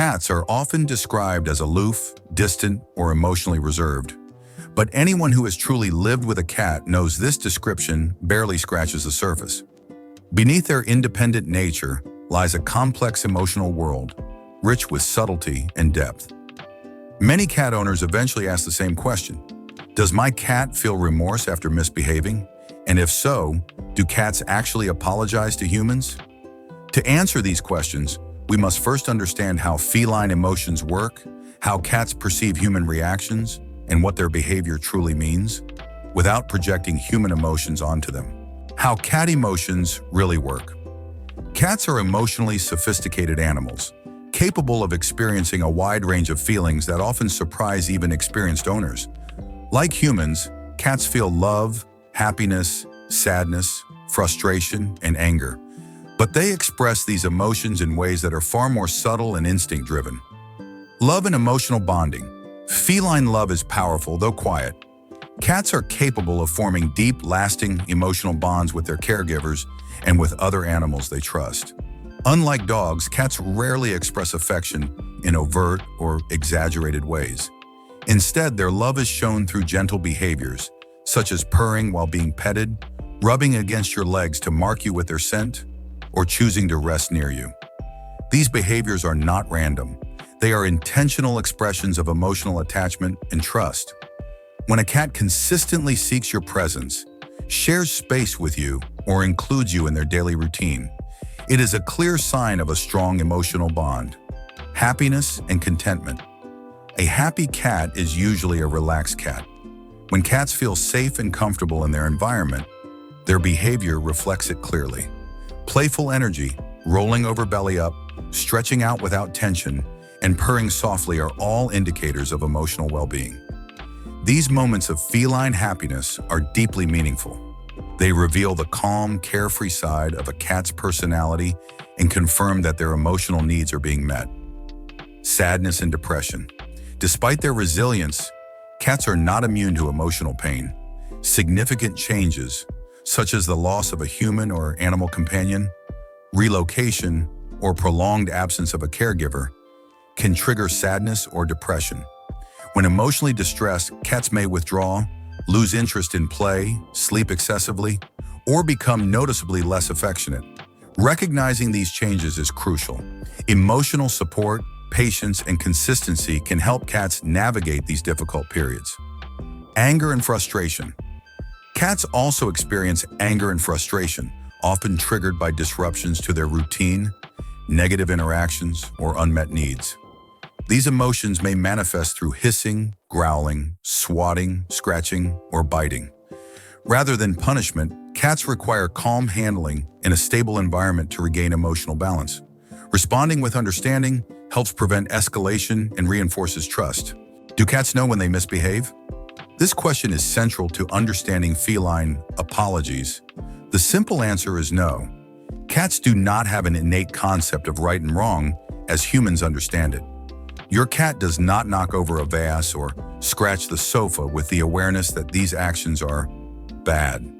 Cats are often described as aloof, distant, or emotionally reserved. But anyone who has truly lived with a cat knows this description barely scratches the surface. Beneath their independent nature lies a complex emotional world, rich with subtlety and depth. Many cat owners eventually ask the same question: does my cat feel remorse after misbehaving? And if so, do cats actually apologize to humans? To answer these questions, we must first understand how feline emotions work, how cats perceive human reactions, and what their behavior truly means, without projecting human emotions onto them. How cat emotions really work. Cats are emotionally sophisticated animals, capable of experiencing a wide range of feelings that often surprise even experienced owners. Like humans, cats feel love, happiness, sadness, frustration, and anger. But they express these emotions in ways that are far more subtle and instinct-driven. Love and emotional bonding. Feline love is powerful, though quiet. Cats are capable of forming deep, lasting emotional bonds with their caregivers and with other animals they trust. Unlike dogs, cats rarely express affection in overt or exaggerated ways. Instead, their love is shown through gentle behaviors, such as purring while being petted, rubbing against your legs to mark you with their scent, or choosing to rest near you. These behaviors are not random. They are intentional expressions of emotional attachment and trust. When a cat consistently seeks your presence, shares space with you, or includes you in their daily routine, it is a clear sign of a strong emotional bond. Happiness and contentment. A happy cat is usually a relaxed cat. When cats feel safe and comfortable in their environment, their behavior reflects it clearly. Playful energy, rolling over belly up, stretching out without tension, and purring softly are all indicators of emotional well-being. These moments of feline happiness are deeply meaningful. They reveal the calm, carefree side of a cat's personality and confirm that their emotional needs are being met. Sadness and depression. Despite their resilience, cats are not immune to emotional pain. Significant changes, such as the loss of a human or animal companion, relocation, or prolonged absence of a caregiver, can trigger sadness or depression. When emotionally distressed, cats may withdraw, lose interest in play, sleep excessively, or become noticeably less affectionate. Recognizing these changes is crucial. Emotional support, patience, and consistency can help cats navigate these difficult periods. Anger and frustration. Cats also experience anger and frustration, often triggered by disruptions to their routine, negative interactions, or unmet needs. These emotions may manifest through hissing, growling, swatting, scratching, or biting. Rather than punishment, cats require calm handling in a stable environment to regain emotional balance. Responding with understanding helps prevent escalation and reinforces trust. Do cats know when they misbehave? This question is central to understanding feline apologies. The simple answer is no. Cats do not have an innate concept of right and wrong as humans understand it. Your cat does not knock over a vase or scratch the sofa with the awareness that these actions are bad.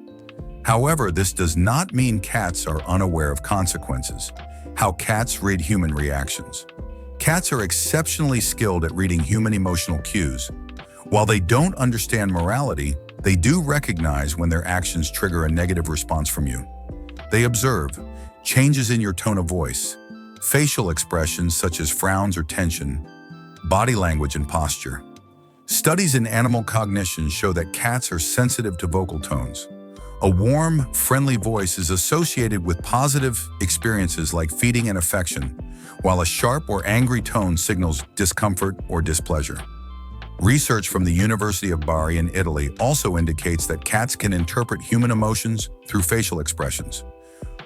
However, this does not mean cats are unaware of consequences. How cats read human reactions. Cats are exceptionally skilled at reading human emotional cues. While they don't understand morality, they do recognize when their actions trigger a negative response from you. They observe changes in your tone of voice, facial expressions such as frowns or tension, body language and posture. Studies in animal cognition show that cats are sensitive to vocal tones. A warm, friendly voice is associated with positive experiences like feeding and affection, while a sharp or angry tone signals discomfort or displeasure. Research from the University of Bari in Italy also indicates that cats can interpret human emotions through facial expressions.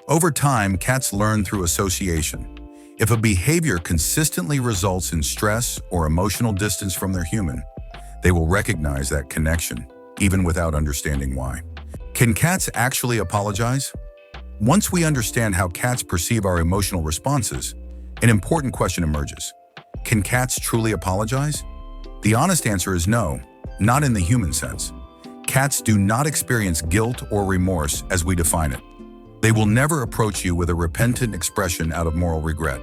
Over time, cats learn through association. If a behavior consistently results in stress or emotional distance from their human, they will recognize that connection, even without understanding why. Can cats actually apologize? Once we understand how cats perceive our emotional responses, an important question emerges. Can cats truly apologize? The honest answer is no, not in the human sense. Cats do not experience guilt or remorse as we define it. They will never approach you with a repentant expression out of moral regret.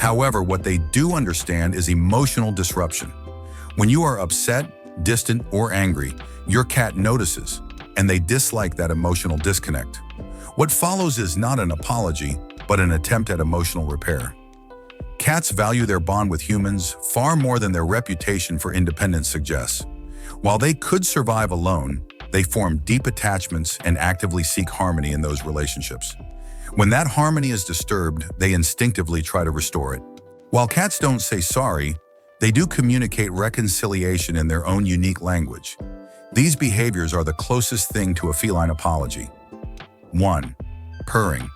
However, what they do understand is emotional disruption. When you are upset, distant, or angry, your cat notices, and they dislike that emotional disconnect. What follows is not an apology, but an attempt at emotional repair. Cats value their bond with humans far more than their reputation for independence suggests. While they could survive alone, they form deep attachments and actively seek harmony in those relationships. When that harmony is disturbed, they instinctively try to restore it. While cats don't say sorry, they do communicate reconciliation in their own unique language. These behaviors are the closest thing to a feline apology. 1. Purring.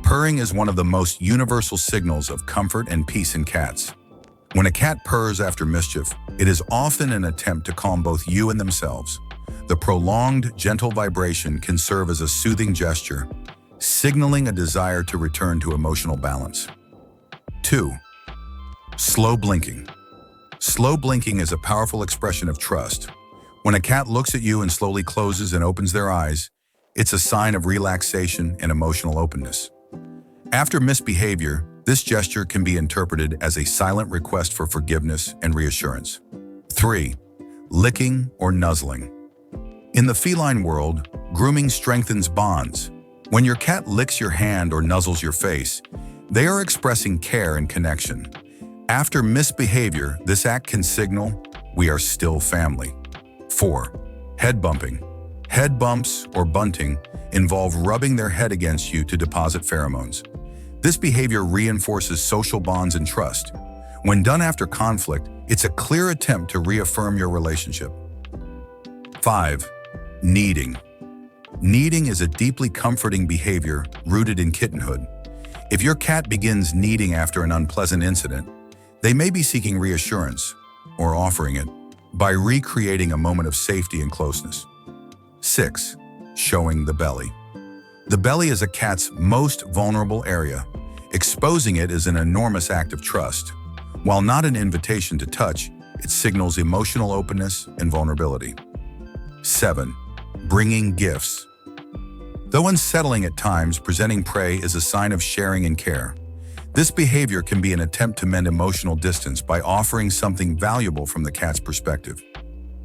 Purring is one of the most universal signals of comfort and peace in cats. When a cat purrs after mischief, it is often an attempt to calm both you and themselves. The prolonged, gentle vibration can serve as a soothing gesture, signaling a desire to return to emotional balance. 2. Slow blinking. Slow blinking is a powerful expression of trust. When a cat looks at you and slowly closes and opens their eyes, it's a sign of relaxation and emotional openness. After misbehavior, this gesture can be interpreted as a silent request for forgiveness and reassurance. 3. Licking or nuzzling. In the feline world, grooming strengthens bonds. When your cat licks your hand or nuzzles your face, they are expressing care and connection. After misbehavior, this act can signal, "We are still family." 4. Head bumping. Head bumps, or bunting, involve rubbing their head against you to deposit pheromones. This behavior reinforces social bonds and trust. When done after conflict, it's a clear attempt to reaffirm your relationship. 5. Kneading. Kneading is a deeply comforting behavior rooted in kittenhood. If your cat begins kneading after an unpleasant incident, they may be seeking reassurance, or offering it, by recreating a moment of safety and closeness. 6. Showing the belly. The belly is a cat's most vulnerable area. Exposing it is an enormous act of trust. While not an invitation to touch, it signals emotional openness and vulnerability. 7. Bringing gifts. Though unsettling at times, presenting prey is a sign of sharing and care. This behavior can be an attempt to mend emotional distance by offering something valuable from the cat's perspective.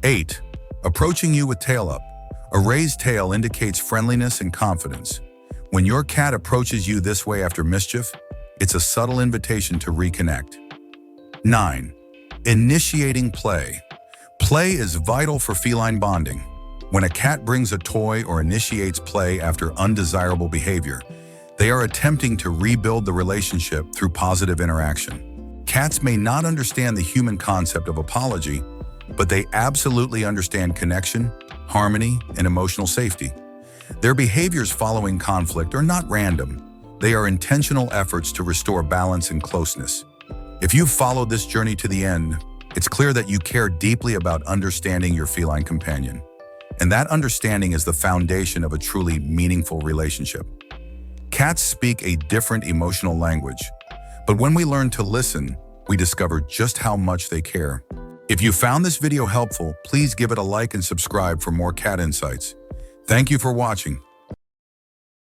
8. Approaching you with tail up. A raised tail indicates friendliness and confidence. When your cat approaches you this way after mischief, it's a subtle invitation to reconnect. 9. Initiating play. Play is vital for feline bonding. When a cat brings a toy or initiates play after undesirable behavior, they are attempting to rebuild the relationship through positive interaction. Cats may not understand the human concept of apology, but they absolutely understand connection, harmony, and emotional safety. Their behaviors following conflict are not random. They are intentional efforts to restore balance and closeness. If you've followed this journey to the end, it's clear that you care deeply about understanding your feline companion. And that understanding is the foundation of a truly meaningful relationship. Cats speak a different emotional language, but when we learn to listen, we discover just how much they care. If you found this video helpful, please give it a like and subscribe for more cat insights. Thank you for watching.